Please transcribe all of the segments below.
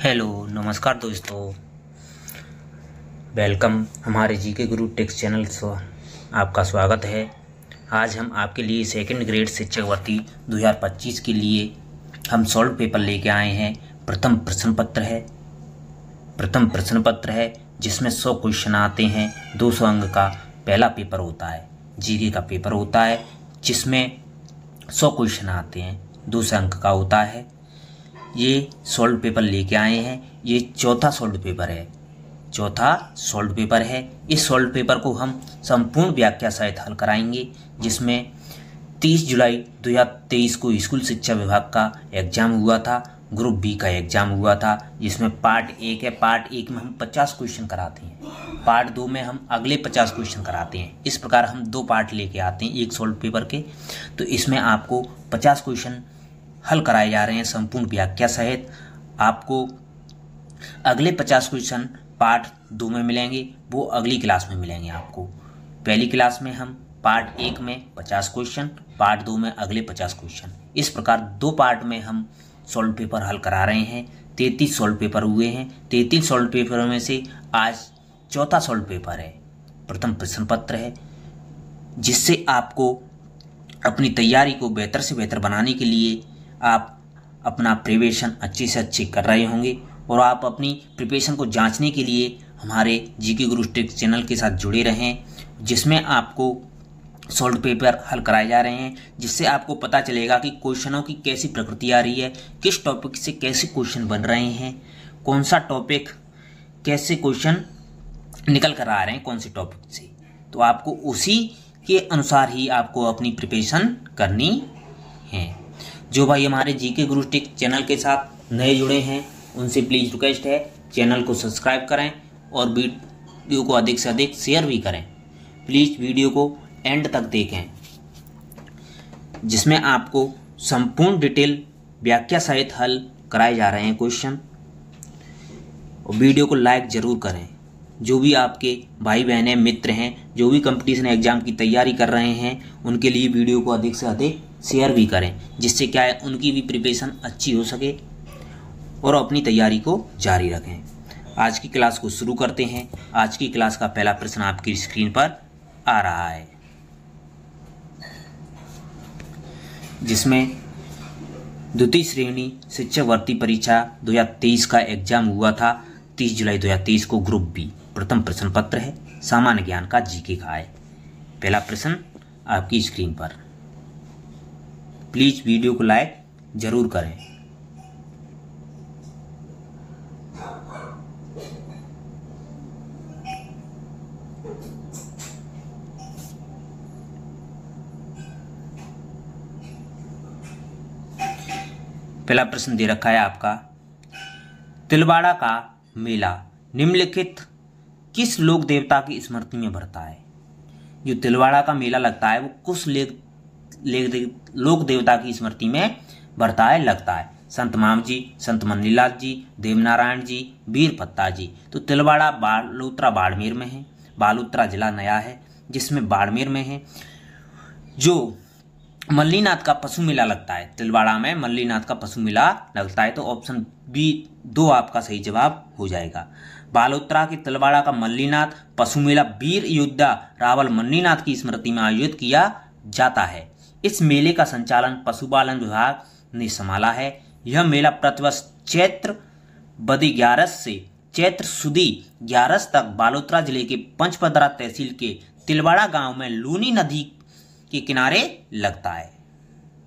Hello नमस्कार दोस्तों, welcome हमारे जीके गुरु टेक्स्ट चैनल से आपका स्वागत है। आज हम आपके लिए सेकंड ग्रेड शिक्षक भर्ती 2025 के लिए हम सॉल्व पेपर लेके आए हैं। प्रथम प्रश्न पत्र है जिसमें 100 क्वेश्चन आते हैं। 200 अंक का पहला पेपर होता है, जीके का पेपर होता है जिसमें 100 क्वेश्चन आते हैं, 200 अंक का होता है। ये सॉल्व पेपर लेके आए हैं। ये चौथा सॉल्व पेपर है। इस सॉल्व पेपर को हम संपूर्ण व्याख्या सहित हल कराएंगे, जिसमें 30 जुलाई 2023 को स्कूल शिक्षा विभाग का एग्जाम हुआ था, ग्रुप बी का एग्जाम हुआ था, जिसमें पार्ट 1 है। पार्ट 1 में हम 50 क्वेश्चन कराते हैं, पार्ट 2 में हम अगले 50 क्वेश्चन कराते हैं। इस प्रकार हम 2 पार्ट लेके आते हैं एक सॉल्व पेपर के। तो इसमें आपको 50 क्वेश्चन हल कराए जा रहे हैं संपूर्ण व्याख्या सहित। आपको अगले 50 क्वेश्चन पार्ट 2 में मिलेंगे, वो अगली क्लास में मिलेंगे आपको। पहली क्लास में हम पार्ट 1 में 50 क्वेश्चन, पार्ट 2 में अगले 50 क्वेश्चन। इस प्रकार 2 पार्ट में हम सॉल्व पेपर हल करा रहे हैं। 33 सॉल्व पेपर हुए हैं। 33 सॉल्व पेपरों में से आज चौथा सॉल्व पेपर है, प्रथम प्रश्न पत्र है, जिससे आपको अपनी तैयारी को बेहतर से बेहतर बनाने के लिए आप अपना प्रिपरेशन अच्छे से अच्छे कर रहे होंगे, और आप अपनी प्रिपरेशन को जांचने के लिए हमारे जीके गुरु टेक्स्ट चैनल के साथ जुड़े रहें, जिसमें आपको सॉल्व पेपर हल कराए जा रहे हैं, जिससे आपको पता चलेगा कि क्वेश्चनों की कैसी प्रकृति आ रही है, किस टॉपिक से कैसे क्वेश्चन बन रहे हैं, कौन सा टॉपिक कैसे क्वेश्चन निकल कर आ रहे हैं, कौन से टॉपिक से। तो आपको उसी के अनुसार ही आपको अपनी प्रिपरेशन करनी है। जो भाई हमारे जीके गुरु टेक्स्ट चैनल के साथ नए जुड़े हैं, उनसे प्लीज़ रिक्वेस्ट है चैनल को सब्सक्राइब करें और वीडियो को अधिक से अधिक शेयर भी करें। प्लीज़ वीडियो को एंड तक देखें, जिसमें आपको संपूर्ण डिटेल व्याख्या सहित हल कराए जा रहे हैं क्वेश्चन। और वीडियो को लाइक ज़रूर करें। जो भी आपके भाई बहनें मित्र हैं, जो भी कंपटीशन एग्जाम की तैयारी कर रहे हैं, उनके लिए वीडियो को अधिक से अधिक शेयर भी करें, जिससे क्या है उनकी भी प्रिपरेशन अच्छी हो सके और अपनी तैयारी को जारी रखें। आज की क्लास को शुरू करते हैं। आज की क्लास का पहला प्रश्न आपकी स्क्रीन पर आ रहा है, जिसमें द्वितीय श्रेणी शिक्षक भर्ती परीक्षा 2023 का एग्जाम हुआ था। 30 जुलाई 2023 को ग्रुप बी प्रथम प्रश्न पत्र है, सामान्य ज्ञान का जीके का है। पहला प्रश्न आपकी स्क्रीन पर। प्लीज वीडियो को लाइक जरूर करें। पहला प्रश्न दे रखा है आपका, तिलवाड़ा का मेला निम्नलिखित किस लोक देवता की स्मृति में भरता है। जो तिलवाड़ा का मेला लगता है वो कुछ लोक देवता की स्मृति में भरता है, लगता है। संत माम जी, संत मन्नीलाल जी, देवनारायण जी, वीर पत्ता जी। तो तिलवाड़ा बालोतरा बाड़मेर में है। बालोतरा जिला नया है, जिसमें बाड़मेर में है। जो मल्लीनाथ का पशु मेला लगता है, तिलवाड़ा में मल्लीनाथ का पशु मेला लगता है। तो ऑप्शन बी 2 आपका सही जवाब हो जाएगा। बालोतरा के तिलवाड़ा का मल्लीनाथ पशु मेला वीर योद्धा रावल मन्नीनाथ की स्मृति में आयोजित किया जाता है। इस मेले का संचालन पशुपालन विभाग ने संभाला है। यह मेला प्रतिवर्ष चैत्र बदी 11 से चैत्र सुदी 11 तक बालोतरा जिले के पंचपदरा तहसील के तिलवाड़ा गांव में लूनी नदी के किनारे लगता है।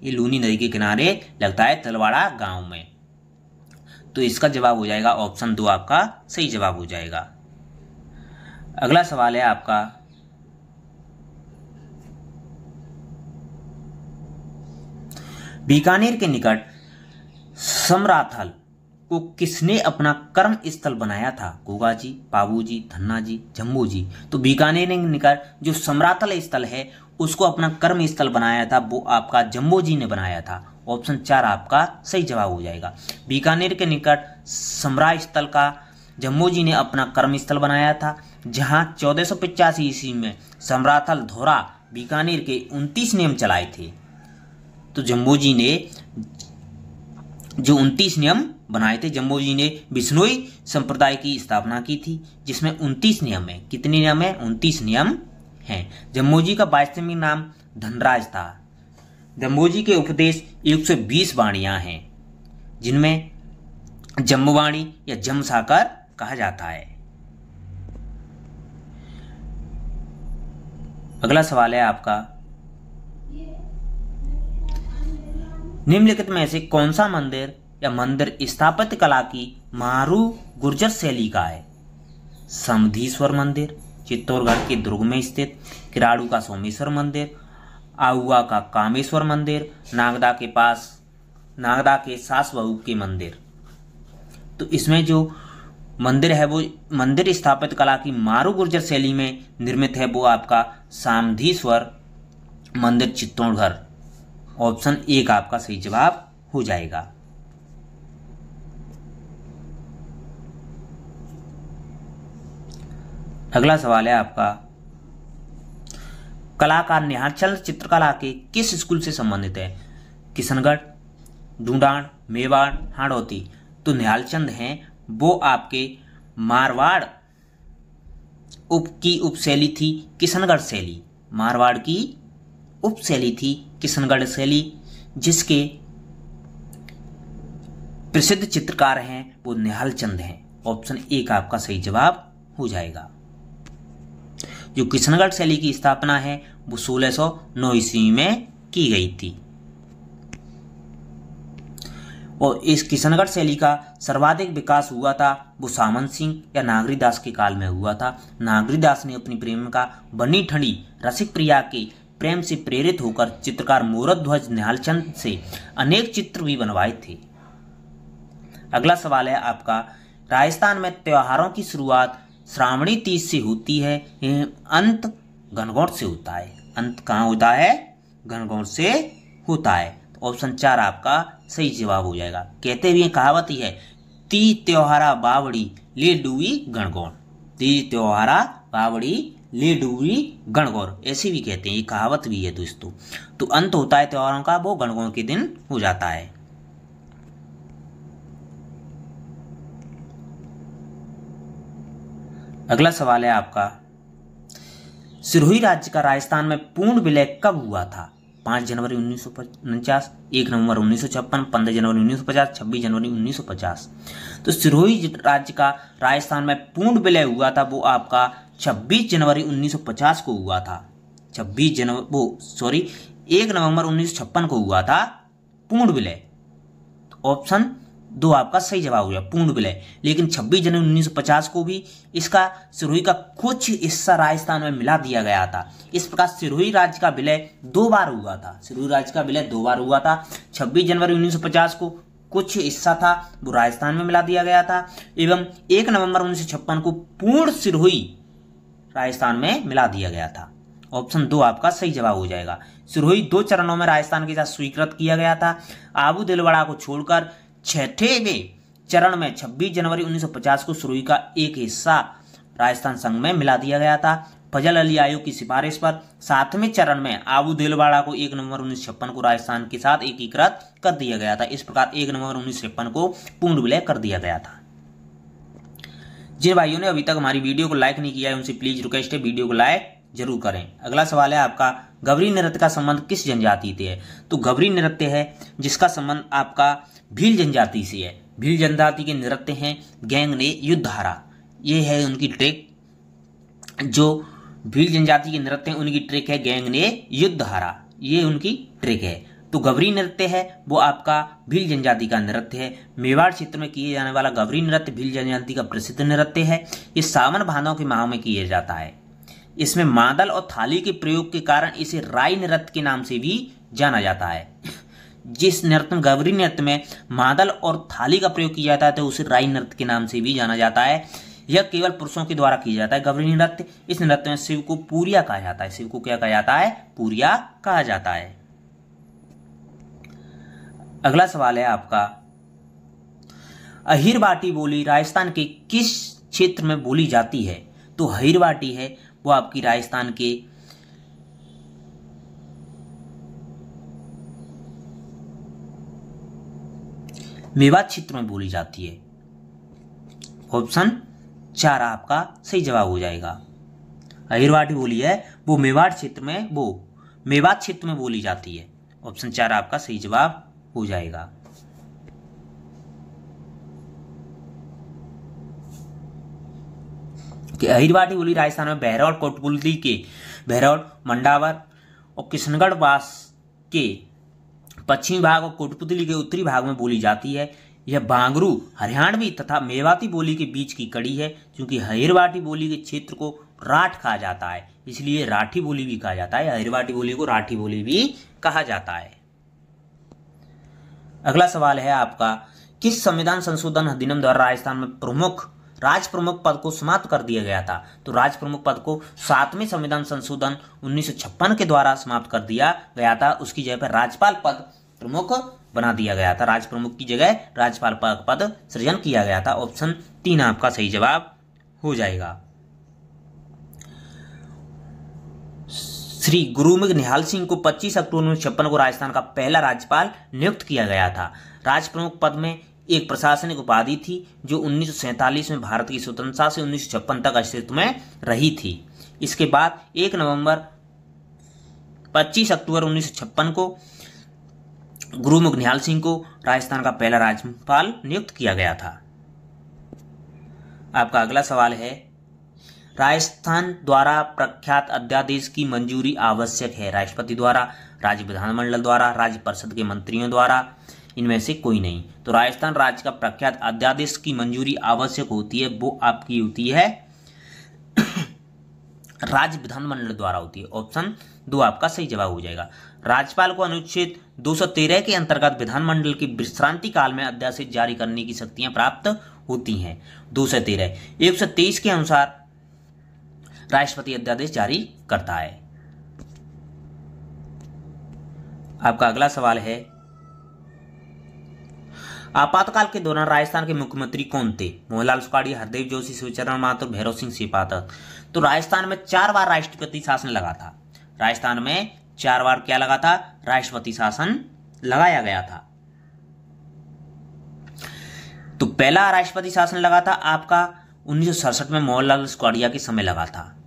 ये लूनी नदी के किनारे लगता है तिलवाड़ा गांव में। तो इसका जवाब हो जाएगा ऑप्शन 2 आपका सही जवाब हो जाएगा। अगला सवाल है आपका, बीकानेर के निकट समराथल को किसने अपना कर्म स्थल बनाया था। गोगा जी, पाबू जी, धन्ना जी, जम्बू जी। तो बीकानेर के निकट जो समराथल स्थल है उसको अपना कर्म स्थल बनाया था, वो आपका जम्बू जी ने बनाया था। ऑप्शन 4 आपका सही जवाब हो जाएगा। बीकानेर के निकट समरा स्थल का जम्बू जी ने अपना कर्म स्थल बनाया था, जहां 1485 ईस्वी में समराथल धौरा बीकानेर के 29 नियम चलाए थे। तो जम्बू जी ने जो 29 नियम बनाए थे। जम्बोजी ने बिश्नोई संप्रदाय की स्थापना की थी, जिसमें 29 नियम है। कितने नियम है? 29 नियम हैं। जम्बोजी का वास्तविक नाम धनराज था। जम्बोजी के उपदेश 120 वाणियां हैं, जिनमें जम्बवाणी या जमसाकर कहा जाता है। अगला सवाल है आपका, निम्नलिखित में से कौन सा मंदिर या मंदिर स्थापत्य कला की मारू गुर्जर शैली का है? समधीश्वर मंदिर चित्तौड़गढ़ के दुर्ग में स्थित, किराड़ू का सोमेश्वर मंदिर, आहुआ का कामेश्वर मंदिर, नागदा के सास बहू के मंदिर। तो इसमें जो मंदिर है वो मंदिर स्थापत्य कला की मारू गुर्जर शैली में निर्मित है, वो आपका समधीश्वर मंदिर चित्तौड़गढ़। ऑप्शन 1 आपका सही जवाब हो जाएगा। अगला सवाल है आपका, कलाकार निहालचंद चित्रकला के किस स्कूल से संबंधित है? किशनगढ़, ढूंढान, मेवाड़, हाड़ौती। तो निहालचंद हैं वो आपके मारवाड़ की उपशैली थी किशनगढ़ शैली। मारवाड़ की उपशैली थी किशनगढ़ शैली, जिसके प्रसिद्ध चित्रकार हैं वो निहालचंद हैं। ऑप्शन 1 आपका सही जवाब हो जाएगा। जो किशनगढ़ शैली की स्थापना है वो 1609 ईस्वी में की गई थी, और इस किशनगढ़ शैली का सर्वाधिक विकास हुआ था वो सामंत सिंह या नागरीदास के काल में हुआ था। नागरीदास ने अपनी प्रेमिका बनी ठंडी रसिक प्रिया के प्रेम से प्रेरित होकर चित्रकार मोरध्वज निहालचंद से अनेक चित्र भी बनवाए थे। अगला सवाल है आपका, राजस्थान में त्योहारों की शुरुआत श्रावणी तीज से होती है, अंत गणगौर से होता है। अंत कहाँ होता है? गणगौर से होता है। तो ऑप्शन 4 आपका सही जवाब हो जाएगा। कहते हुए कहावत ही है, तीज त्योहारा बावड़ी ले डूबी गणगौर। तीज त्योहारा बावड़ी ले डूबी गणगौर, ऐसी भी कहते हैं, ये कहावत भी है दोस्तों। तो अंत होता है त्योहारों का वो गणगौर के दिन हो जाता है। अगला सवाल है आपका, सिरोही राज्य का राजस्थान में पूर्ण विलय कब हुआ था? 5 जनवरी 1949, 1 नवंबर 1956, 15 जनवरी 1950, 26 जनवरी 1950। तो सिरोही राज्य का राजस्थान में पूर्ण विलय हुआ था वो आपका 26 जनवरी 1950 को हुआ था। 1 नवंबर 1956 को हुआ था पूर्ण विलय। ऑप्शन 2 आपका सही जवाब हो गया, पूर्ण विलय। लेकिन 26 जनवरी 1950 को भी इसका सिरोही का कुछ हिस्सा राजस्थान में मिला दिया गया था। इस प्रकार सिरोही राज्य का विलय 2 बार हुआ था। सिरोही राज्य का विलय 2 बार हुआ था। 26 जनवरी 1950 को कुछ हिस्सा था वो राजस्थान में मिला दिया गया था, एवं 1 नवंबर 1956 को पूर्ण सिरोही राजस्थान में मिला दिया गया था। ऑप्शन 2 आपका सही जवाब हो जाएगा। सिरोही 2 चरणों में राजस्थान के साथ स्वीकृत किया गया था। आबू दिलवाड़ा को छोड़कर 6वें चरण में 26 जनवरी 1950 को सिरोही का एक हिस्सा राजस्थान संघ में मिला दिया गया था। फजल अली आयोग की सिफारिश पर 7वें चरण में आबू दिलवाड़ा को 1 नवंबर 1956 को राजस्थान के साथ एकीकृत कर दिया गया था। इस प्रकार 1 नवंबर 1956 को पूर्ण विलय कर दिया गया था। जिन भाइयों ने अभी तक हमारी वीडियो को लाइक नहीं किया है उनसे प्लीज रिक्वेस्ट है, वीडियो को लाइक जरूर करें। अगला सवाल है आपका, गवरी नृत्य का संबंध किस जनजाति से है? तो गवरी नृत्य है जिसका संबंध आपका भील जनजाति से है। भील जनजाति के नृत्य हैं गैंगने युद्धधारा, ये है उनकी ट्रिक। जो भील जनजाति के नृत्य हैं उनकी ट्रिक है गैंगने युद्धधारा, ये उनकी ट्रिक है। तो गवरी नृत्य है वो आपका भील जनजाति का नृत्य है। मेवाड़ क्षेत्र में किए जाने वाला गवरी नृत्य भील जनजाति का प्रसिद्ध नृत्य है। ये सावन भादों के माह में किया जाता है। इसमें मादल और थाली के प्रयोग के कारण इसे राई नृत्य के नाम से भी जाना जाता है। जिस नृत्य गवरी नृत्य में मादल और थाली का प्रयोग किया जाता है तो उसे राई नृत्य के नाम से भी जाना जाता है। यह केवल पुरुषों के द्वारा किया जाता है गवरी नृत्य। इस नृत्य में शिव को पूरिया कहा जाता है। शिव को क्या कहा जाता है? पूरिया कहा जाता है। अगला सवाल है आपका, अहिरवाटी बोली राजस्थान के किस क्षेत्र में बोली जाती है? तो अहिरवाटी है वो आपकी राजस्थान के मेवात क्षेत्र में बोली जाती है। ऑप्शन 4 आपका सही जवाब हो जाएगा। अहिरवाटी बोली है वो मेवात क्षेत्र में बोली जाती है। ऑप्शन 4 आपका सही जवाब हो जाएगा। कि अहिरवाटी बोली राजस्थान में बहरौल कोटपुतली के बहरौल, मंडावर और किशनगढ़ पास के पश्चिमी भाग और कोटपुतली के उत्तरी भाग में बोली जाती है। यह बांगरू, हरियाणवी तथा मेवाती बोली के बीच की कड़ी है। क्योंकि अहिरवाटी बोली के क्षेत्र को राठ कहा जाता है, इसलिए राठी बोली भी कहा जाता है। अहिरवाटी बोली को राठी बोली भी कहा जाता है। अगला सवाल है आपका, किस संविधान संशोधन अधिनियम द्वारा राजस्थान में राज प्रमुख पद को समाप्त कर दिया गया था? तो राज प्रमुख पद को 7वें संविधान संशोधन 1956 के द्वारा समाप्त कर दिया गया था। उसकी जगह पर राज्यपाल पद प्रमुख बना दिया गया था। राज प्रमुख की जगह राज्यपाल पद सृजन किया गया था। ऑप्शन 3 आपका सही जवाब हो जाएगा। श्री गुरुमुख निहाल सिंह को 25 अक्टूबर 1956 को राजस्थान का पहला राज्यपाल नियुक्त किया गया था। राज प्रमुख पद में एक प्रशासनिक उपाधि थी जो 1947 में भारत की स्वतंत्रता से 1956 तक अस्तित्व में रही थी। इसके बाद 25 अक्टूबर 1956 को गुरुमुख निहाल सिंह को राजस्थान का पहला राज्यपाल नियुक्त किया गया था। आपका अगला सवाल है, राजस्थान द्वारा प्रख्यात अध्यादेश की मंजूरी आवश्यक है? राष्ट्रपति द्वारा, राज्य विधानमंडल द्वारा, राज्य परिषद के मंत्रियों द्वारा, इनमें से कोई नहीं। तो राजस्थान राज्य का प्रख्यात अध्यादेश की मंजूरी आवश्यक होती है, वो आपकी होती है राज्य विधानमंडल द्वारा होती है। ऑप्शन 2 आपका सही जवाब हो जाएगा। राज्यपाल को अनुच्छेद 213 के अंतर्गत विधानमंडल के विश्रांति काल में अध्यादेश जारी करने की शक्तियां प्राप्त होती हैं। 213 123 के अनुसार राष्ट्रपति अध्यादेश जारी करता है। आपका अगला सवाल है, आपातकाल के दौरान राजस्थान के मुख्यमंत्री कौन थे? मोहनलाल सुखाड़िया, हरदेव जोशी, शिवचरण महतो, भैरव सिंह शेखावत। तो राजस्थान में 4 बार राष्ट्रपति शासन लगा था। राजस्थान में 4 बार क्या लगा था? राष्ट्रपति शासन लगाया गया था। तो पहला राष्ट्रपति शासन लगा था आपका 1967 में मोहनलाल सुखाड़िया के समय लगा था।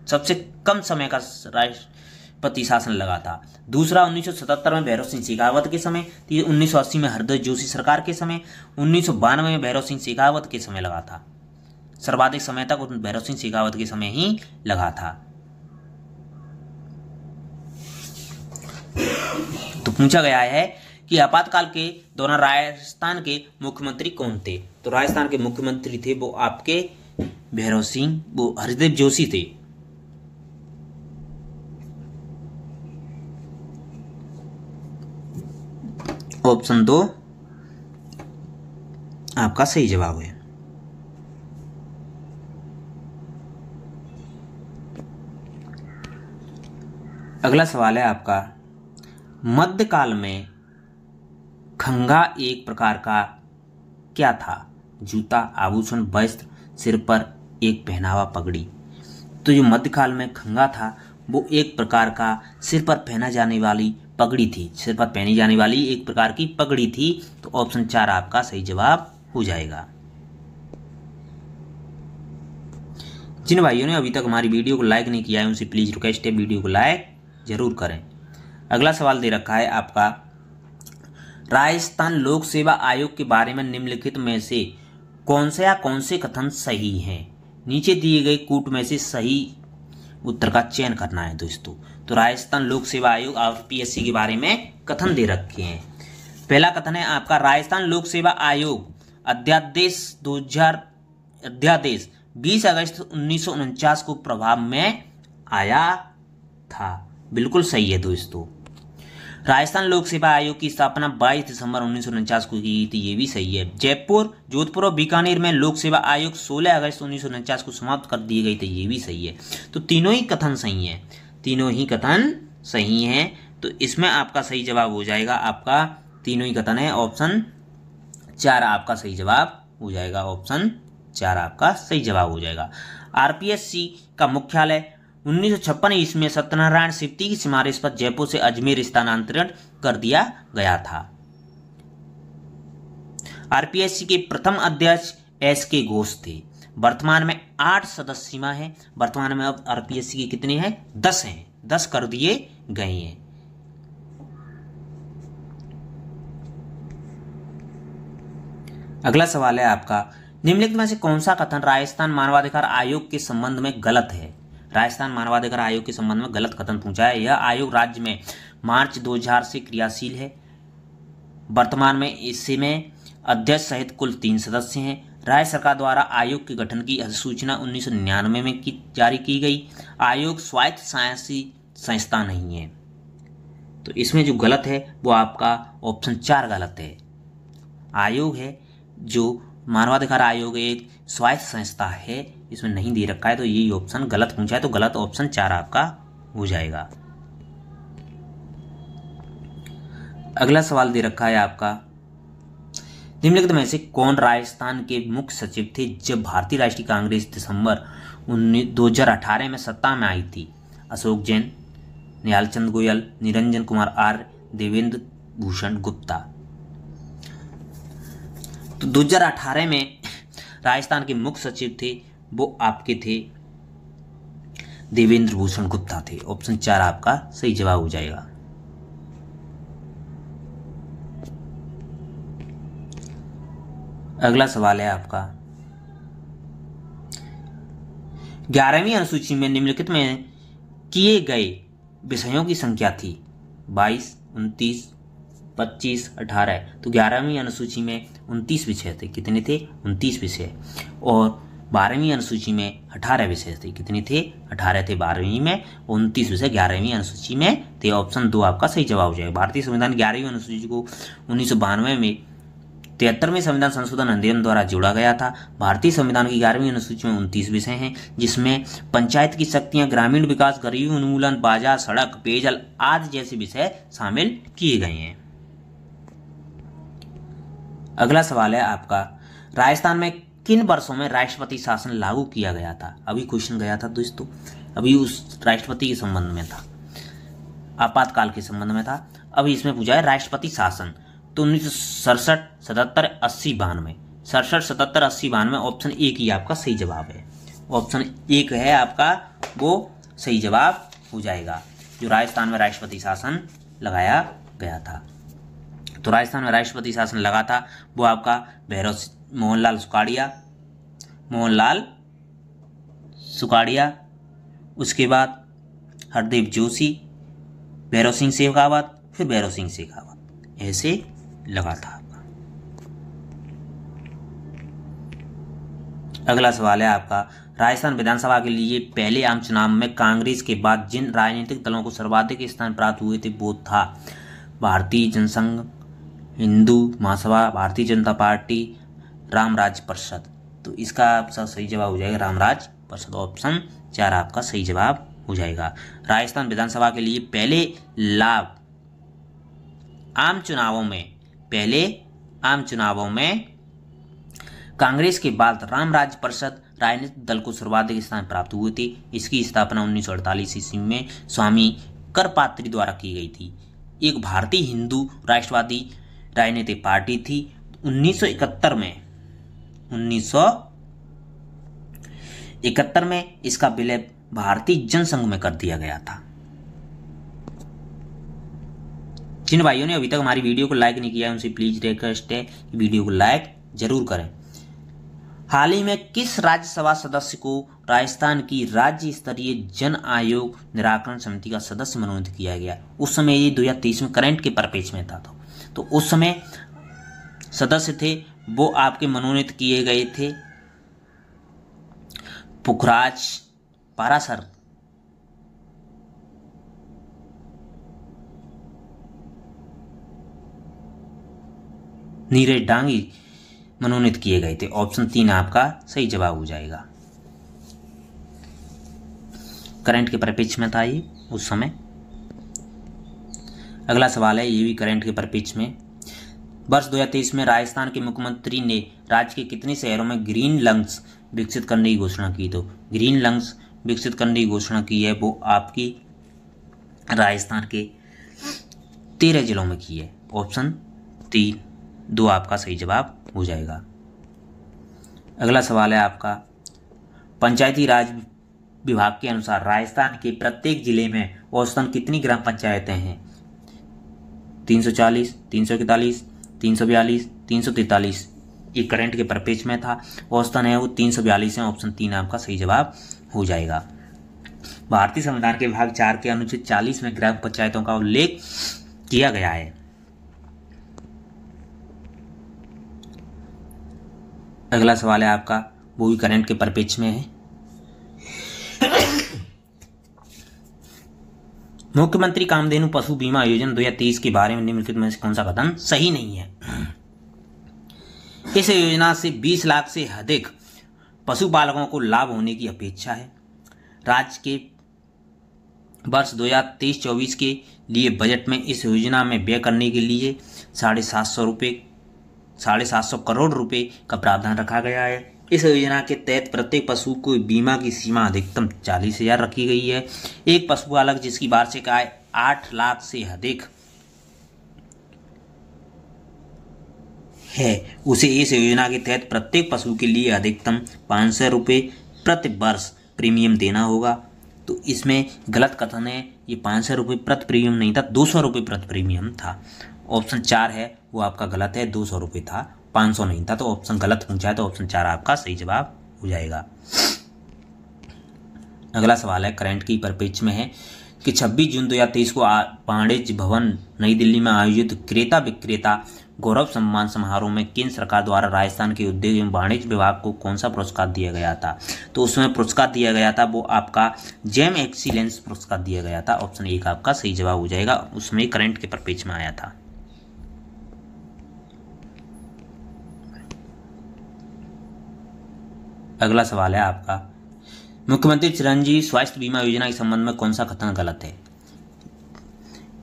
सबसे कम समय का राष्ट्रपति शासन लगा था। दूसरा 1977 में भैरव सिंह शेखावत के समय, 1980 में हरदेव जोशी सरकार के समय, 1992 में भैरव सिंह शेखावत के समय लगा था। सर्वाधिक समय तक भैरव सिंह शेखावत के समय ही लगा था। तो पूछा गया है कि आपातकाल के दौरान राजस्थान के मुख्यमंत्री कौन थे? तो राजस्थान के मुख्यमंत्री थे वो आपके भैरव सिंह, वो हरदेव जोशी थे। ऑप्शन 2 आपका सही जवाब है। अगला सवाल है आपका, मध्यकाल में खंगा एक प्रकार का क्या था? जूता, आभूषण, वस्त्र, सिर पर एक पहनावा, पगड़ी। तो जो मध्यकाल में खंगा था वो एक प्रकार का सिर पर पहना जाने वाली पगड़ी थी। सिर पर पहनी जाने वाली एक प्रकार की पगड़ी थी। तो ऑप्शन 4 आपका सही जवाब हो जाएगा। जिन भाइयों ने अभी तक हमारी वीडियो को लाइक नहीं किया है उनसे प्लीज रिक्वेस्ट है वीडियो को लाइक जरूर करें। अगला सवाल दे रखा है आपका, राजस्थान लोक सेवा आयोग के बारे में निम्नलिखित में से कौन से कथन सही हैं? नीचे दिए गए कूट में से सही उत्तर का चयन करना है दोस्तों। तो राजस्थान लोक सेवा आयोग RPSC के बारे में कथन दे रखे हैं। पहला कथन है आपका, राजस्थान लोक सेवा आयोग अध्यादेश 20 अगस्त 1949 को प्रभाव में आया था। बिल्कुल सही है दोस्तों। राजस्थान लोक सेवा आयोग की स्थापना 22 दिसंबर 1949 को की थी, ये भी सही है। जयपुर, जोधपुर और बीकानेर में लोक सेवा आयोग 16 अगस्त 1949 को समाप्त कर दिए गए थे, ये भी सही है। तो तीनों ही कथन सही हैं, तीनों ही कथन सही हैं। तो इसमें आपका सही जवाब हो जाएगा, आपका तीनों ही कथन है। ऑप्शन 4 आपका सही जवाब हो जाएगा। ऑप्शन 4 आपका सही जवाब हो जाएगा। RPSC का मुख्यालय 1956 ईस्वी में सत्यनारायण सिप्ती की सिफारिश पर जयपुर से अजमेर स्थानांतरण कर दिया गया था। आरपीएससी के प्रथम अध्यक्ष एस.के. घोष थे। वर्तमान में 8 सदस्य सीमा है। वर्तमान में अब आरपीएससी के कितने हैं? 10 हैं, 10 कर दिए गए हैं। अगला सवाल है आपका, निम्नलिखित में से कौन सा कथन राजस्थान मानवाधिकार आयोग के संबंध में गलत है? राजस्थान मानवाधिकार आयोग के संबंध में गलत कथन पूछा है। यह आयोग राज्य में मार्च 2000 से क्रियाशील है। वर्तमान में इसमें अध्यक्ष सहित कुल 3 सदस्य हैं। राज्य सरकार द्वारा आयोग के गठन की अधिसूचना 1999 में जारी की गई। आयोग स्वायत्त शासी संस्था नहीं है। तो इसमें जो गलत है वो आपका ऑप्शन 4 गलत है। आयोग है जो मानवाधिकार आयोग एक स्वायत्त संस्था है, इसमें नहीं दे रखा है, तो यही ऑप्शन गलत पूछा है, तो गलत ऑप्शन 4 आपका हो जाएगा। अगला सवाल दे रखा है आपका, निम्नलिखित में से कौन राजस्थान के मुख्य सचिव थे जब भारतीय राष्ट्रीय कांग्रेस दिसंबर 2018 में सत्ता में आई थी? अशोक जैन, निहाल चंद गोयल, निरंजन कुमार आर्य, देवेंद्र भूषण गुप्ता। तो 2018 में राजस्थान के मुख्य सचिव थे वो आपके थे देवेंद्र भूषण गुप्ता थे। ऑप्शन 4 आपका सही जवाब हो जाएगा। अगला सवाल है आपका, 11वीं अनुसूची में निम्नलिखित में किए गए विषयों की संख्या थी 22, 29, 25, 18। तो 11वीं अनुसूची में 29 विषय थे। कितने थे? 29 विषय। और 12वीं अनुसूची में 18 विषय थे। कितने थे? 18 थे 12वीं में, 29 विषय 11वीं अनुसूची में थे। ऑप्शन 2 आपका सही जवाब हो जाएगा। भारतीय संविधान 11वीं अनुसूची को 1992 में 73वें संविधान संशोधन अधिनियम द्वारा जोड़ा गया था। भारतीय संविधान की 11वीं अनुसूची में 29 विषय हैं, जिसमें पंचायत की शक्तियां, ग्रामीण विकास, गरीबी उन्मूलन, बाजार, सड़क, पेयजल आदि जैसे विषय शामिल किए गए हैं। अगला सवाल है आपका, राजस्थान में किन वर्षों में राष्ट्रपति शासन लागू किया गया था? अभी क्वेश्चन गया था दोस्तों, अभी उस राष्ट्रपति के संबंध में था, आपातकाल के संबंध में था। अभी इसमें पूछा है राष्ट्रपति शासन। तो 1967, 77, 80, 92। 67, 77, 80, 92। ऑप्शन 1 ही आपका सही जवाब है। ऑप्शन 1 है आपका वो सही जवाब हो जाएगा, जो राजस्थान में राष्ट्रपति शासन लगाया गया था। तो राजस्थान में राष्ट्रपति शासन लगा था वो आपका मोहनलाल सुखाड़िया, उसके बाद हरदेव जोशी, भैरव सिंह शेखावत, फिर भैरव सिंह शेखावत, ऐसे लगा था आपका। अगला सवाल है आपका, राजस्थान विधानसभा के लिए पहले आम चुनाव में कांग्रेस के बाद जिन राजनीतिक दलों को सर्वाधिक स्थान प्राप्त हुए थे वो था भारतीय जनसंघ, हिंदू महासभा, भारतीय जनता पार्टी, रामराज परिषद। तो इसका आपका सही जवाब हो जाएगा रामराज परिषद। ऑप्शन 4 आपका सही जवाब हो जाएगा। राजस्थान विधानसभा के लिए पहले आम चुनावों में कांग्रेस के बाद रामराज परिषद राजनीतिक दल को सर्वाधिक स्थान प्राप्त हुए थे। इसकी स्थापना 1948 ईस्वी में स्वामी करपात्री द्वारा की गई थी। एक भारतीय हिंदू राष्ट्रवादी राजनीतिक पार्टी थी। 1971 में इसका विलय भारतीय जनसंघ में कर दिया गया था। जिन भाइयों ने अभी तक हमारी वीडियो को लाइक नहीं किया है उनसे प्लीज रिक्वेस्ट है कि वीडियो को लाइक जरूर करें। हाल ही में किस राज्यसभा सदस्य को राजस्थान की राज्य स्तरीय जन आयोग निराकरण समिति का सदस्य मनोनीत किया गया? उस समय ये 2023 में करंट के परिपेक्ष में था। तो उस समय सदस्य थे वो आपके मनोनीत किए गए थे पुखराज पारासर, नीरज डांगी मनोनीत किए गए थे। ऑप्शन 3 आपका सही जवाब हो जाएगा। करंट के परिपेक्ष में था ये उस समय। अगला सवाल है ये भी करंट के परिपेक्ष में। वर्ष 2023 में राजस्थान के मुख्यमंत्री ने राज्य के कितने शहरों में ग्रीन लंग्स विकसित करने की घोषणा की? तो ग्रीन लंग्स विकसित करने की घोषणा की है वो आपकी राजस्थान के 13 जिलों में की है। ऑप्शन 2 आपका सही जवाब हो जाएगा। अगला सवाल है आपका, पंचायती राज विभाग के अनुसार राजस्थान के प्रत्येक जिले में औसतन कितनी ग्राम पंचायतें हैं? 340, 341, 342, 343। ये करंट के परिपेक्ष में था। औसतन है वो 342 है। ऑप्शन 3 आपका सही जवाब हो जाएगा। भारतीय संविधान के विभाग 4 के अनुच्छेद 40 में ग्राम पंचायतों का उल्लेख किया गया है। अगला सवाल है आपका, वो भी करंट के परिपेक्ष में है। मुख्यमंत्री कामधेनु पशु बीमा योजना 2023 के बारे में निम्नलिखित में से कौन सा कथन सही नहीं है? इस योजना से 20 लाख से अधिक पशुपालकों को लाभ होने की अपेक्षा है। राज्य के वर्ष 2023-24 के लिए बजट में इस योजना में व्यय करने के लिए 750 करोड़ रुपए का प्रावधान रखा गया है। इस योजना के तहत प्रत्येक पशु को बीमा की सीमा अधिकतम 40,000 रखी गई है। एक पशुपालक जिसकी वार्षिक आय 8 लाख से अधिक है, उसे इस योजना के तहत प्रत्येक पशु के लिए अधिकतम 500 रुपये प्रति वर्ष प्रीमियम देना होगा। तो इसमें गलत कथन है, ये 500 रुपये प्रति प्रीमियम नहीं था, 200 रुपये प्रति प्रीमियम था। ऑप्शन 4 है वो आपका गलत है, 200 रुपये था, 500 नहीं था। तो ऑप्शन गलत पूछा है, तो ऑप्शन 4 आपका सही जवाब हो जाएगा। अगला सवाल है, करंट की परिपेक्ष में है कि 26 जून 2023 को वाणिज्य भवन नई दिल्ली में आयोजित क्रेता विक्रेता गौरव सम्मान समारोह में केंद्र सरकार द्वारा राजस्थान के उद्योग एवं वाणिज्य विभाग को कौन सा पुरस्कार दिया गया था? तो उसमें पुरस्कार दिया गया था वो आपका जेम एक्सीलेंस पुरस्कार दिया गया था। ऑप्शन 1 आपका सही जवाब हो जाएगा। उसमें करंट के परिपेक्ष में आया था। अगला सवाल है आपका, मुख्यमंत्री चिरंजीवी स्वास्थ्य बीमा योजना के संबंध में कौन सा कथन गलत है?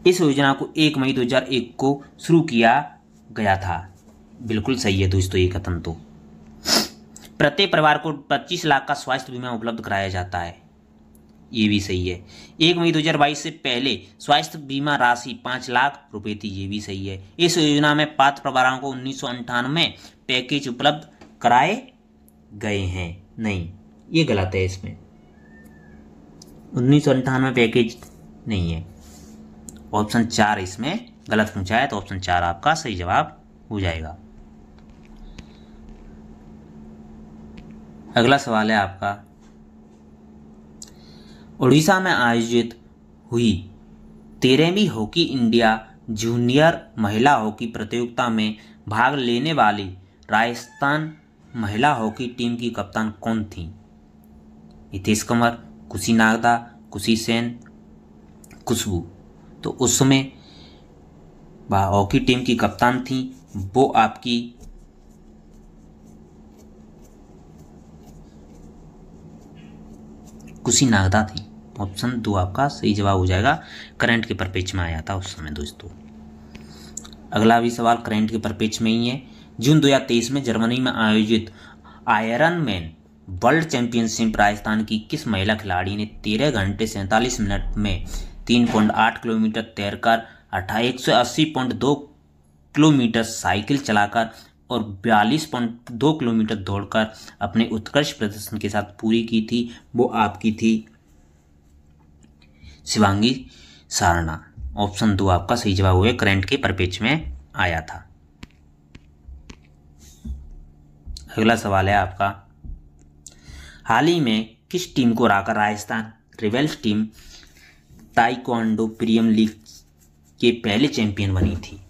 इस योजना को 1 मई 2001 को शुरू किया गया था। बिल्कुल सही है दोस्तों ये कथन। तो प्रत्येक परिवार को 25 लाख का स्वास्थ्य बीमा उपलब्ध कराया जाता है, ये भी सही है। 1 मई 2022 से पहले स्वास्थ्य बीमा राशि 5 लाख रुपए थी, ये भी सही है। इस योजना में पात्र परिवारों को 1998 पैकेज उपलब्ध कराए गए हैं, नहीं ये गलत है। इसमें 1998 पैकेज नहीं है। ऑप्शन 4 इसमें गलत पूछा है, तो ऑप्शन 4 आपका सही जवाब हो जाएगा। अगला सवाल है आपका, उड़ीसा में आयोजित हुई 13वीं हॉकी इंडिया जूनियर महिला हॉकी प्रतियोगिता में भाग लेने वाली राजस्थान महिला हॉकी टीम की कप्तान कौन थी? हितेश कंवर, खुशी नागदा, खुशी सेन, खुशबू। तो उस समय हॉकी टीम की कप्तान थी वो आपकी खुशी नागदा थी। ऑप्शन 2 आपका सही जवाब हो जाएगा। करंट के परिपेक्ष में आया था उस समय दोस्तों। अगला भी सवाल करंट के परिपेक्ष में ही है। जून 2023 में जर्मनी में आयोजित iron man world championship Rajasthan की किस महिला खिलाड़ी ने 13 घंटे 47 मिनट में 3.8 किलोमीटर तैरकर 180.2 किलोमीटर साइकिल चलाकर और 42.2 किलोमीटर दौड़कर अपने उत्कृष्ट प्रदर्शन के साथ पूरी की थी? वो आपकी थी शिवांगी सारणा। ऑप्शन 2 आपका सही जवाब हुआ। करंट के परिपेक्ष में आया था। अगला सवाल है आपका, हाल ही में किस टीम को हराकर Rajasthan Rebels team Taekwondo Premier League के पहले चैंपियन बनी थी?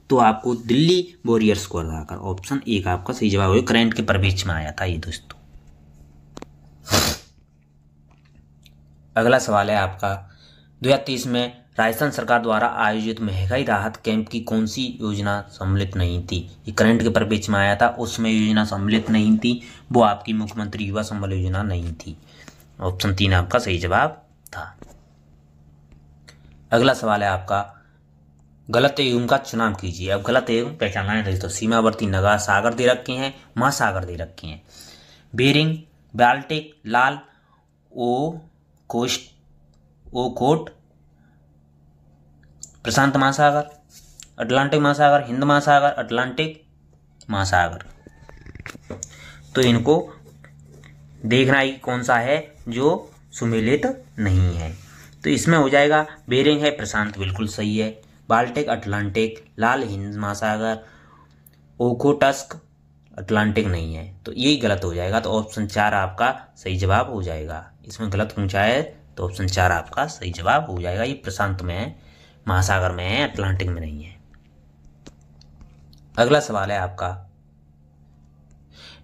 तो आपको दिल्ली वॉरियर्स को हराकर। ऑप्शन 1 आपका सही जवाब हुआ। करंट के परिपेक्ष में आया था ये दोस्तों। अगला सवाल है आपका, 2023 में राजस्थान सरकार द्वारा आयोजित महंगाई राहत कैंप की कौन सी योजना सम्मिलित नहीं थी? ये करंट के परिपेक्ष में आया था। उसमें योजना सम्मिलित नहीं थी वो आपकी मुख्यमंत्री युवा संबल योजना नहीं थी। ऑप्शन 3 आपका सही जवाब था। अगला सवाल है आपका, गलत एवं का चुनाव कीजिए। अब गलत एवं पहचानना है दोस्तों। सीमावर्ती नगा सागर दे रखे हैं, महासागर दे रखे हैं। बेरिंग, बाल्टिक, लाल, ओखोट, प्रशांत महासागर, अटलांटिक महासागर, हिंद महासागर, अटलांटिक महासागर। तो इनको देखना ही कौन सा है जो सुमेलित नहीं है। तो इसमें हो जाएगा बेरिंग है, प्रशांत बिल्कुल सही है, बाल्टिक, अटलांटिक, लाल हिंद महासागर, ओखोटस्क अटलांटिक नहीं है, तो यही गलत हो जाएगा। तो ऑप्शन 4 आपका सही जवाब हो जाएगा। इसमें गलत पूछा है तो ऑप्शन 4 आपका सही जवाब हो जाएगा। ये प्रशांत में है, महासागर में है, अटलांटिक में नहीं है। अगला सवाल है आपका,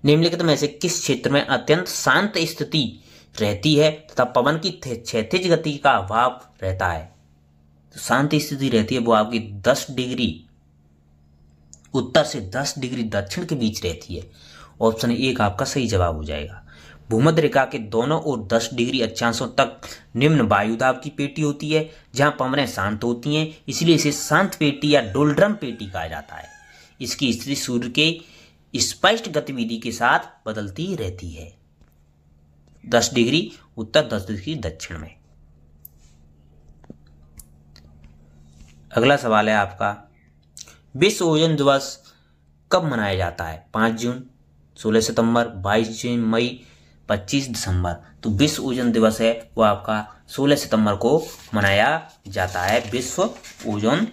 निम्नलिखित में से किस क्षेत्र में अत्यंत शांत स्थिति रहती है तथा पवन की क्षैतिज गति का अभाव रहता है? तो शांत स्थिति रहती है वो आपकी 10 डिग्री उत्तर से 10 डिग्री दक्षिण के बीच रहती है। ऑप्शन 1 आपका सही जवाब हो जाएगा। भूमध्य रेखा के दोनों ओर 10 डिग्री अक्षांशों तक निम्न वायुदाब की पेटी होती है जहां पवनें शांत होती हैं, इसलिए इसे शांत पेटी या डोलड्रम पेटी कहा जाता है। इसकी स्थिति सूर्य के स्पष्ट गतिविधि के साथ बदलती रहती है। 10 डिग्री उत्तर, 10 डिग्री दक्षिण में। अगला सवाल है आपका, विश्व ओजोन दिवस कब मनाया जाता है? 5 जून, 16 सितंबर, 22 मई, 25 दिसंबर। तो विश्व ओजोन दिवस है वो आपका 16 सितंबर को मनाया जाता है। विश्व ओजोन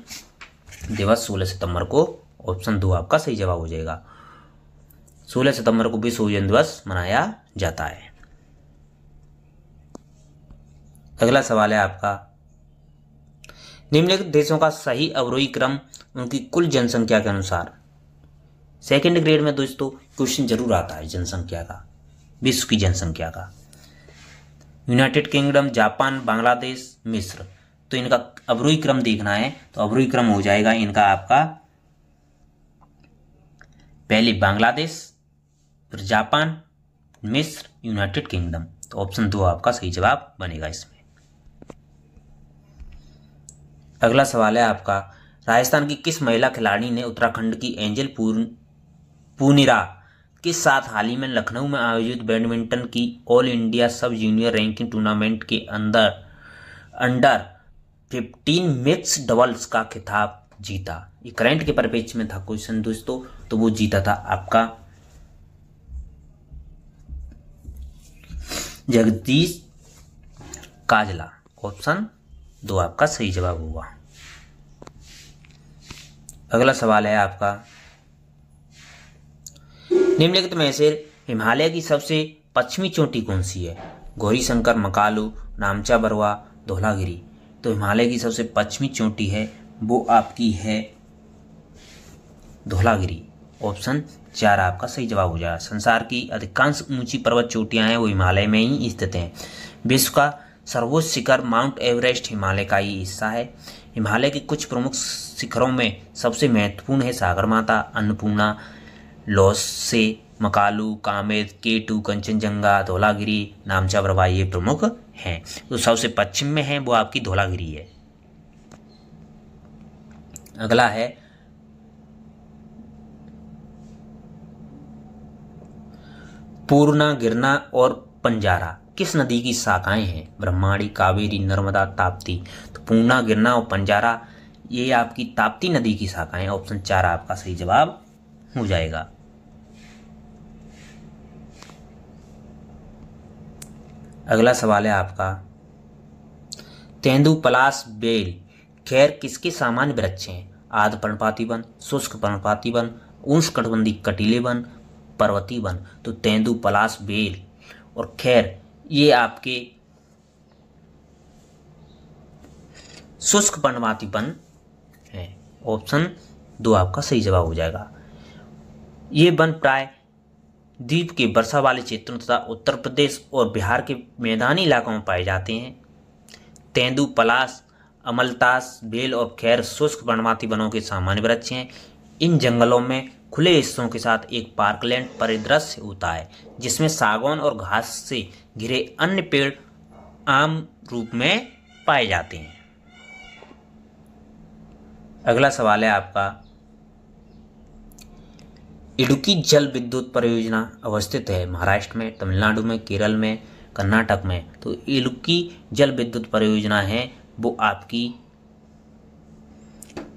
दिवस 16 सितंबर को। ऑप्शन 2 आपका सही जवाब हो जाएगा। 16 सितंबर को विश्व ओजोन दिवस मनाया जाता है। अगला सवाल है आपका, निम्नलिखित देशों का सही अवरोही क्रम उनकी कुल जनसंख्या के अनुसार। सेकंड ग्रेड में दोस्तों क्वेश्चन जरूर आता है जनसंख्या का, विश्व की जनसंख्या का। यूनाइटेड किंगडम, जापान, बांग्लादेश, मिस्र। तो इनका अवरोही क्रम देखना है तो अवरोही क्रम हो जाएगा इनका आपका पहले बांग्लादेश, फिर जापान, मिस्र, यूनाइटेड किंगडम। तो ऑप्शन 2 आपका सही जवाब बनेगा इसमें। अगला सवाल है आपका, राजस्थान की किस महिला खिलाड़ी ने उत्तराखंड की एंजल पूनिरा के साथ हाल ही में लखनऊ में आयोजित बैडमिंटन की ऑल इंडिया सब जूनियर रैंकिंग टूर्नामेंट के अंडर 15 मिक्स डबल्स का खिताब जीता? ये करंट के परिप्रेक्ष्य में था क्वेश्चन दोस्तों, तो वो जीता था आपका जगदीश काजला। ऑप्शन 2 आपका सही जवाब होगा। अगला सवाल है आपका, निम्नलिखित में से हिमालय की सबसे पश्चिमी चोटी कौन सी है? गौरीशंकर, मकालू, नामचा बरवा, धौलागिरी। तो हिमालय की सबसे पश्चिमी चोटी है वो आपकी है धौलागिरी। ऑप्शन 4 आपका सही जवाब हो जाएगा। संसार की अधिकांश ऊंची पर्वत चोटियां हैं वो हिमालय में ही स्थित हैं। विश्व का सर्वोच्च शिखर माउंट एवरेस्ट हिमालय का ही हिस्सा है। हिमालय के कुछ प्रमुख शिखरों में सबसे महत्वपूर्ण है सागरमाथा, अन्नपूर्णा, लॉसे, मकालू, कामेत, केटू, कंचनजंगा, धौलागिरी, नामचा बरवा, ये प्रमुख हैं। तो सबसे पश्चिम में है वो आपकी धौलागिरी है। अगला है पूर्णा, गिरना और पंजारा किस नदी की शाखाएं हैं? ब्रह्माणी, कावेरी, नर्मदा, ताप्ती। तो पूर्णा, गिरना और पंजारा ये आपकी ताप्ती नदी की शाखाएं। ऑप्शन 4 आपका सही जवाब हो जाएगा। अगला सवाल है आपका, तेंदु, पलाश, बेल, खैर किसके सामान्य वृक्ष हैं? आर्द्र पर्णपाती वन, शुष्क पर्णपाती वन, उष्णकटिबंधीय कटीले वन, पर्वतीय वन। तो तेंदु, पलाश, बेल और खैर ये आपके शुष्क पर्णपाती वन है। ऑप्शन 2 आपका सही जवाब हो जाएगा। ये वन प्राय द्वीप के वर्षा वाले क्षेत्रों तथा उत्तर प्रदेश और बिहार के मैदानी इलाकों में पाए जाते हैं। तेंदु, पलाश, अमलतास, बेल और खैर शुष्क पर्णपाती वनों के सामान्य वृक्ष हैं। इन जंगलों में खुले हिस्सों के साथ एक पार्कलैंड परिदृश्य होता है जिसमें सागौन और घास से घिरे अन्य पेड़ आम रूप में पाए जाते हैं। अगला सवाल है आपका, इडुक्की जल विद्युत परियोजना अवस्थित है महाराष्ट्र में, तमिलनाडु में, केरल में, कर्नाटक में। तो इडुक्की जल विद्युत परियोजना है वो आपकी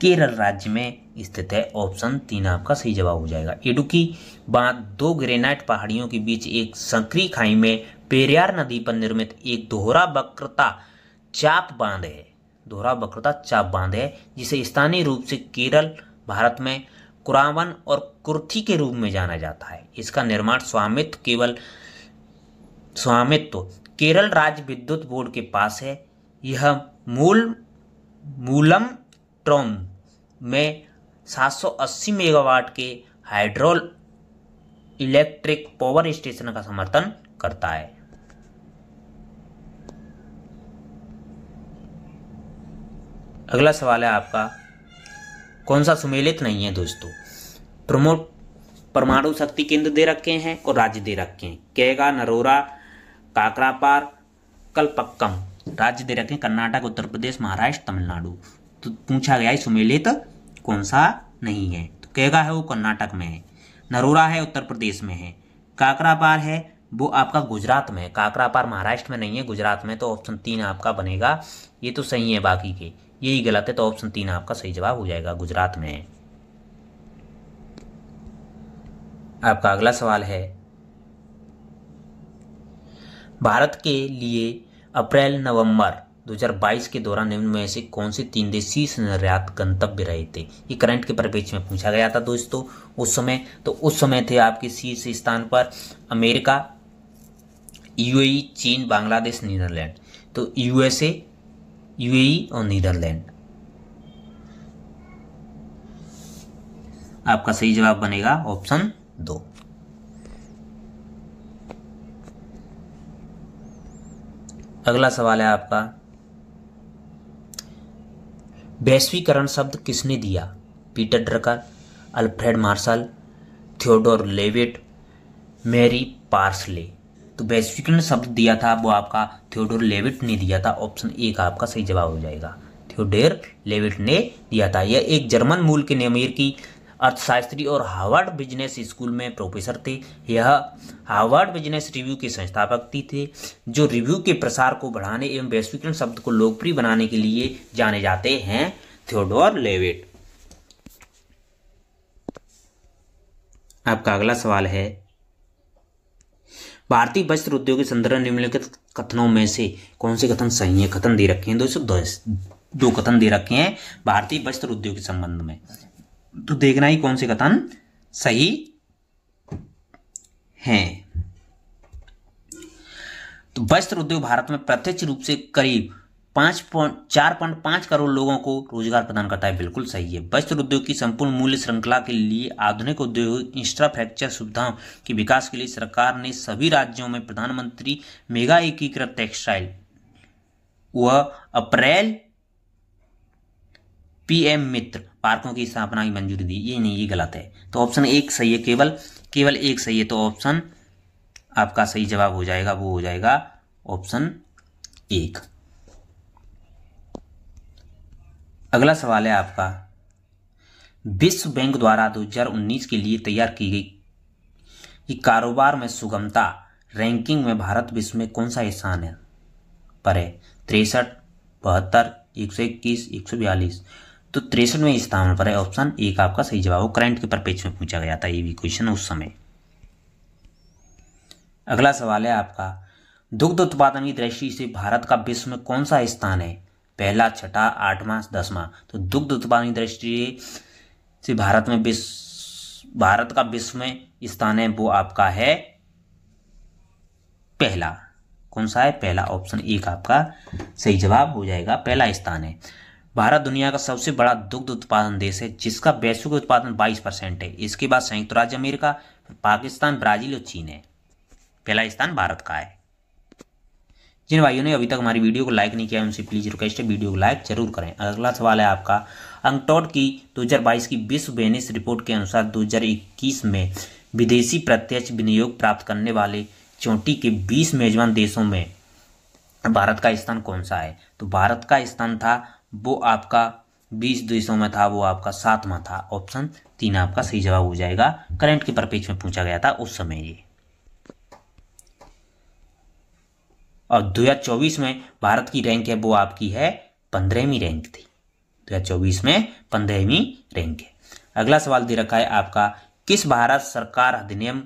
केरल राज्य में स्थित है। ऑप्शन 3 आपका सही जवाब हो जाएगा। इडुक्की बांध दो ग्रेनाइट पहाड़ियों के बीच एक संकरी खाई में पेरियार नदी पर निर्मित एक दोहरा वक्रता चाप बांध है। दोहरा वक्रता चाप बांध है जिसे स्थानीय रूप से केरल भारत में कुरावन और कुर्थी के रूप में जाना जाता है। इसका निर्माण स्वामित्व केरल राज्य विद्युत बोर्ड के पास है। यह मूलम ट्रोम में 780 मेगावाट के हाइड्रोल इलेक्ट्रिक पावर स्टेशन का समर्थन करता है। अगला सवाल है आपका, कौन सा सुमेलित नहीं है दोस्तों? प्रमुख परमाणु शक्ति केंद्र दे रखे हैं और राज्य दे रखे हैं। कैगा, नरोरा, काकरापार, कलपक्कम। राज्य दे रखे हैं कर्नाटक, उत्तर प्रदेश, महाराष्ट्र, तमिलनाडु। तो पूछा गया है सुमेलित कौन सा नहीं है? तो कैगा है वो कर्नाटक में है, नरोरा है उत्तर प्रदेश में है, काकरापार है वो आपका गुजरात में है। काकरापार महाराष्ट्र में नहीं है, गुजरात में। तो ऑप्शन 3 आपका बनेगा। ये तो सही है, बाकी के यही गलत है। तो ऑप्शन 3 आपका सही जवाब हो जाएगा, गुजरात में है। आपका अगला सवाल है, भारत के लिए अप्रैल नवंबर 2022 के दौरान निम्न में से कौन से 3 देश शीर्ष निर्यात गंतव्य रहे थे? ये करंट के परिप्रेक्ष्य में पूछा गया था दोस्तों उस समय थे आपके शीर्ष स्थान पर अमेरिका, यूएई, चीन, बांग्लादेश, नीदरलैंड। तो यूएसए, यूएई और नीदरलैंड। आपका सही जवाब बनेगा ऑप्शन 2। अगला सवाल है आपका, वैश्वीकरण शब्द किसने दिया? Peter Drucker, Alfred Marshall, Theodore Levitt, Mary Parsley. तो वैश्वीकरण शब्द दिया था वो आपका थियोडोर लेविट ने दिया था। ऑप्शन 1 आपका सही जवाब हो जाएगा, थियोडोर लेविट ने दिया था। यह एक जर्मन मूल के अमेरिकी अर्थशास्त्री और हार्वर्ड बिजनेस स्कूल में प्रोफेसर थे। यह हार्वर्ड बिजनेस रिव्यू के संस्थापक थे, जो रिव्यू के प्रसार को बढ़ाने एवं वैश्वीकरण शब्द को लोकप्रिय बनाने के लिए जाने जाते हैं। Theodore Levitt. आपका अगला सवाल है, भारतीय वस्त्र उद्योग के संदर्भ निम्नलिखित कथनों में से कौन से कथन सही है? कथन दे रखे हैं दोस्तों, 2 कथन दे रखे हैं भारतीय वस्त्र उद्योग के संबंध में। तो देखना ही कौन से कथन सही हैं। तो वस्त्र उद्योग भारत में प्रत्यक्ष रूप से करीब 4.5 करोड़ लोगों को रोजगार प्रदान करता है। बिल्कुल सही है। वस्त्र उद्योग की संपूर्ण मूल्य श्रृंखला के लिए आधुनिक औद्योगिक इंफ्रास्ट्रक्चर सुविधाओं के विकास के लिए सरकार ने सभी राज्यों में प्रधानमंत्री मेगा एकीकृत टेक्सटाइल व अप्रैल पीएम मित्र पार्कों की स्थापना की मंजूरी दी। ये नहीं, ये गलत है। तो ऑप्शन 1 सही है, केवल 1 सही है। तो ऑप्शन आपका सही जवाब हो जाएगा, वो हो जाएगा ऑप्शन 1। अगला सवाल है आपका, विश्व बैंक द्वारा 2019 के लिए तैयार की गई कि कारोबार में सुगमता रैंकिंग में भारत विश्व में कौन सा स्थान है पर है? 63, 72, 121, 142। तो 63वें स्थान पर है। ऑप्शन 1 आपका सही जवाब हो। करंट के परिप्रेक्ष्य में पूछा गया था ये भी क्वेश्चन उस समय। अगला सवाल है आपका, दुग्ध उत्पादन की दृष्टि से भारत का विश्व में कौन सा स्थान है? पहला, छठा, 8वां, 10वां। तो दुग्ध उत्पादन की दृष्टि से भारत का विश्व में स्थान है वो आपका है पहला। कौन सा है? पहला। ऑप्शन 1 आपका सही जवाब हो जाएगा, पहला स्थान है। भारत दुनिया का सबसे बड़ा दुग्ध उत्पादन देश है, जिसका वैश्विक उत्पादन 22% है। इसके बाद संयुक्त राज्य अमेरिका, पाकिस्तान, ब्राजील और चीन है। पहला स्थान भारत का है। जिन भाइयों ने अभी तक हमारी वीडियो को लाइक नहीं किया उनसे प्लीज रिक्वेस्ट है वीडियो को लाइक जरूर करें। अगला सवाल है आपका, अंकटॉट की 2022 की विश्व बेनिस रिपोर्ट के अनुसार 2021 में विदेशी प्रत्यक्ष विनियोग प्राप्त करने वाले 34 के 20 मेजबान देशों में भारत का स्थान कौन सा है? तो भारत का स्थान था वो आपका 20 देशों में था वो आपका 7वां था। ऑप्शन 3 आपका सही जवाब हो जाएगा। करंट के परिप्रेक्ष्य में पूछा गया था उस समय ये। और 2024 में भारत की रैंक है वो आपकी है 15वीं रैंक थी 2024 में 15वीं रैंक है। अगला सवाल दे रखा है आपका, किस भारत सरकार अधिनियम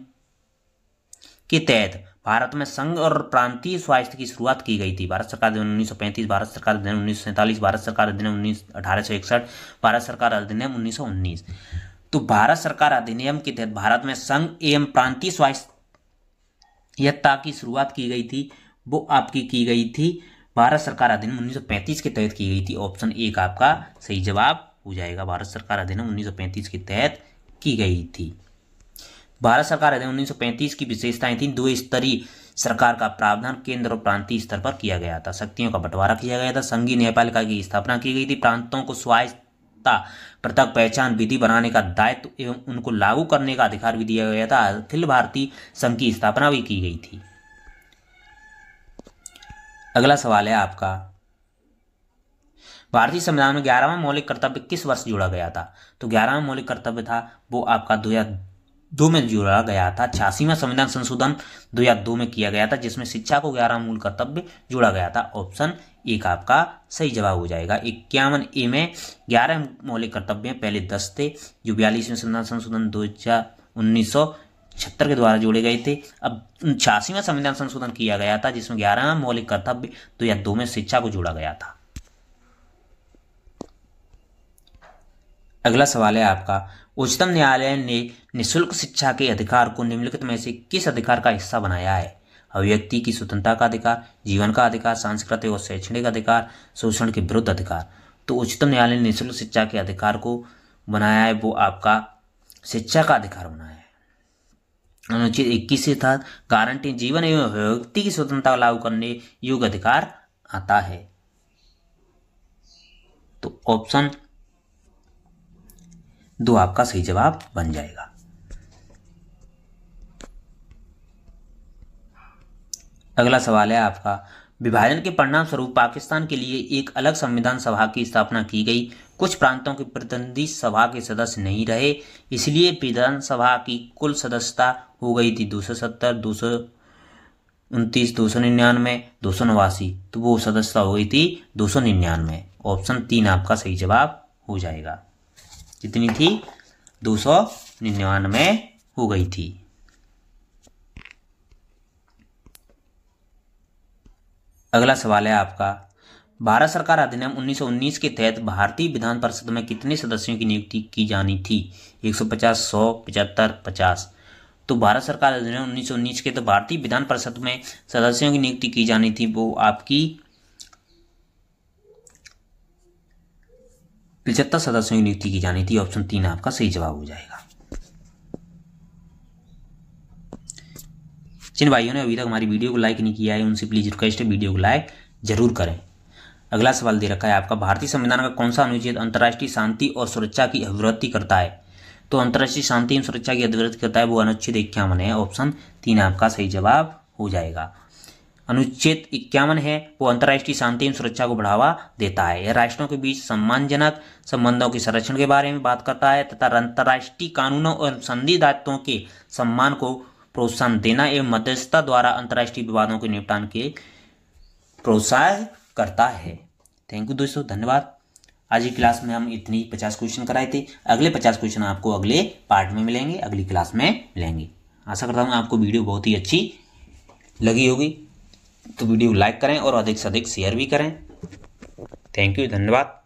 के तहत भारत में संघ और प्रांतीय स्वायत्त की शुरुआत की गई थी? भारत सरकार अधिनियम 1935, भारत सरकार अधिनियम 1947, भारत सरकार अधिनियम 1861, भारत सरकार अधिनियम 1919। तो भारत सरकार अधिनियम के तहत भारत में संघ एवं प्रांतीय स्वायत्तता की शुरुआत की गई थी, वो आपकी की गई थी भारत सरकार अधिनियम 1935 के तहत की गई थी। ऑप्शन 1 आपका सही जवाब हो जाएगा। भारत सरकार अधिनियम 1935 के तहत की गई थी। भारत सरकार अधिनियम 1935 की विशेषताएं थी, 2 स्तरीय सरकार का प्रावधान केंद्र और प्रांतीय स्तर पर किया गया था, शक्तियों का बंटवारा किया गया था, संघीय न्यायपालिका की स्थापना की गई थी, प्रांतों को स्वायत्तता, पृथक पहचान विधि बनाने का दायित्व एवं उनको लागू करने का अधिकार भी दिया गया था, अखिल भारतीय संघ की स्थापना भी की गई थी। अगला सवाल है आपका, भारतीय संविधान में 11वां मौलिक कर्तव्य किस वर्ष जोड़ा गया था? तो 11वां मौलिक कर्तव्य था वो आपका 2002 में जोड़ा गया था। 86वां संविधान संशोधन 2002 में किया गया था, जिसमें शिक्षा को 11वां मूल कर्तव्य जोड़ा गया था। ऑप्शन 1 आपका सही जवाब हो जाएगा। 51A में 11 मौलिक कर्तव्य पहले 10 थे, जो 42वें संविधान संशोधन 1976 के द्वारा जोड़े गए थे। अब 86वां संविधान संशोधन किया गया था, जिसमें 11वां मौलिक कर्तव्य 2002 में शिक्षा को जोड़ा गया था। अगला सवाल है आपका, उच्चतम न्यायालय ने निःशुल्क शिक्षा के अधिकार को निम्नलिखित में से किस अधिकार का हिस्सा बनाया है? अभिव्यक्ति की स्वतंत्रता का अधिकार, जीवन का अधिकार, सांस्कृतिक और शैक्षणिक अधिकार, शोषण के विरुद्ध अधिकार। तो उच्चतम न्यायालय ने निःशुल्क शिक्षा के अधिकार को बनाया है वो आपका शिक्षा का अधिकार बनाया है। अनुच्छेद 21 के तहत गारंटी जीवन एवं अभिव्यक्ति की स्वतंत्रता लागू करने योग्य अधिकार आता है। तो ऑप्शन 2 आपका सही जवाब बन जाएगा। अगला सवाल है आपका, विभाजन के परिणाम स्वरूप पाकिस्तान के लिए एक अलग संविधान सभा की स्थापना की गई। कुछ प्रांतों के प्रतिनिधि सभा के सदस्य नहीं रहे, इसलिए विधानसभा की कुल सदस्यता हो गई थी 270, 229, 299, 289। तो वो सदस्यता हो गई थी 299। ऑप्शन 3 आपका सही जवाब हो जाएगा। कितनी थी? 299 हो गई थी। अगला सवाल है आपका, भारत सरकार अधिनियम 1919 के तहत भारतीय विधान परिषद में कितने सदस्यों की नियुक्ति की जानी थी? 150, 100, 75, 50। तो भारत सरकार अधिनियम 1919 के तो भारतीय विधान परिषद में सदस्यों की नियुक्ति की जानी थी वो आपकी 75 सदस्यों की नियुक्ति की जानी थी। ऑप्शन 3 आपका सही जवाब हो जाएगा। जिन भाइयों ने अभी तक हमारी वीडियो को लाइक नहीं किया है उनसे प्लीज रिक्वेस्ट है वीडियो को लाइक जरूर करें। अगला सवाल दे रखा है आपका, भारतीय संविधान का कौन सा अनुच्छेद अंतर्राष्ट्रीय शांति और सुरक्षा की अभिवृद्धि करता है? तो अंतर्राष्ट्रीय शांति एवं सुरक्षा की अभिवृद्धि करता है वो अनुच्छेद 51 है। ऑप्शन 3 आपका सही जवाब हो जाएगा। अनुच्छेद 51 है वो अंतर्राष्ट्रीय शांति एवं सुरक्षा को बढ़ावा देता है। यह राष्ट्रों के बीच सम्मानजनक संबंधों के संरक्षण के बारे में बात करता है तथा अंतर्राष्ट्रीय कानूनों और संधि दायित्वों के सम्मान को प्रोत्साहन देना एवं मध्यस्थता द्वारा अंतर्राष्ट्रीय विवादों के निपटान के प्रोत्साहित करता है। थैंक यू दोस्तों, धन्यवाद। आज की क्लास में हम इतनी 50 क्वेश्चन कराए थे। अगले 50 क्वेश्चन आपको अगले पार्ट में मिलेंगे, अगली क्लास में मिलेंगे। आशा करता हूँ आपको वीडियो बहुत ही अच्छी लगी होगी, तो वीडियो को लाइक करें और अधिक से अधिक शेयर भी करें। थैंक यू, धन्यवाद।